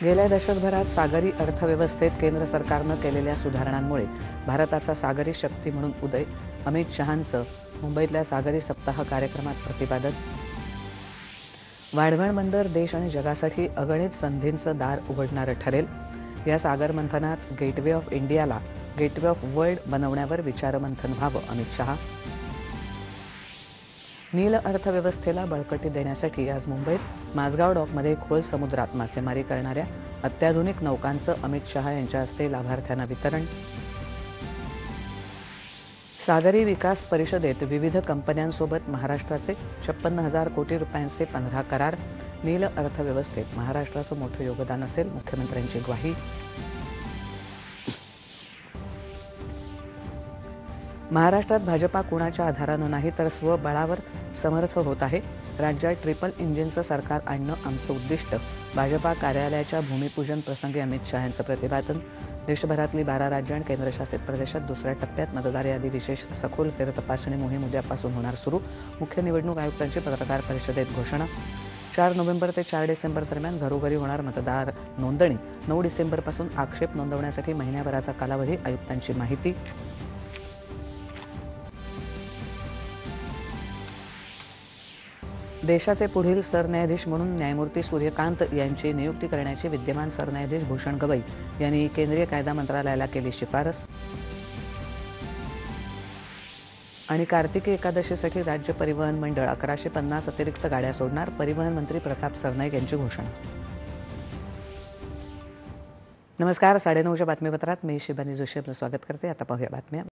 गेल्या दशकभरात सागरी अर्थव्यवस्थेत केंद्र सरकारनं केलेल्या सुधारणांमुळे भारताचा सागरी शक्ती म्हणून उदय. अमित शहांचं मुंबईतल्या सागरी सप्ताह कार्यक्रमात प्रतिपादन. वाढवण बंदर देश आणि जगासाठी अगणित संधींचं दार उघडणारं ठरेल. या सागर मंथनात गेटवे ऑफ इंडियाला गेटवे ऑफ वर्ल्ड बनवण्यावर विचारमंथन व्हावं. अमित शहा. नील अर्थव्यवस्थेला बळकटी देण्यासाठी आज मुंबईत माझगाव डॉकमध्ये खोल समुद्रात मासेमारी करणाऱ्या अत्याधुनिक नौकांचं अमित शहा यांच्या हस्ते लाभार्थ्यांना वितरण. सागरी विकास परिषदेत विविध कंपन्यांसोबत महाराष्ट्राचे 56,000 कोटी रुपयांचे 15 करार. नील अर्थव्यवस्थेत महाराष्ट्राचं मोठं योगदान असेल, मुख्यमंत्र्यांची ग्वाही. महाराष्ट्रात भाजपा कुणाच्या आधारानं नाही तर स्वबळावर समर्थ होत आहे. राज्यात ट्रिपल इंजिनचं सरकार आणणं आमचं उद्दिष्ट. भाजपा कार्यालयाच्या भूमिपूजन प्रसंगी अमित शहा यांचं प्रतिपादन. देशभरातली 12 राज्य आणि केंद्रशासित प्रदेशात दुसऱ्या टप्प्यात मतदार यादी विशेष सखोल फेरतपासणी मोहीम उद्यापासून होणार सुरू. मुख्य निवडणूक आयुक्तांची पत्रकार परिषदेत घोषणा. 4 नोव्हेंबर ते 4 डिसेंबर दरम्यान घरोघरी होणार मतदार नोंदणी. 9 डिसेंबरपासून आक्षेप नोंदवण्यासाठी महिन्याभराचा कालावधी. आयुक्तांची माहिती. देशाचे पुढील सरन्यायाधीश म्हणून न्यायमूर्ती सूर्यकांत यांची नियुक्ती करण्याची विद्यमान सरन्यायाधीश भूषण गवई यांनी केंद्रीय कायदा मंत्रालयाला केली शिफारस. आणि कार्तिकी एकादशीसाठी राज्य परिवहन मंडळ 1150 अतिरिक्त गाड्या सोडणार. परिवहन मंत्री प्रताप सरनाईक यांची घोषणा. नमस्कार. 9:30च्या बातमीपत्रात मी शिबानी जोशी आपलं स्वागत करते. आता पाहूया बातम्या.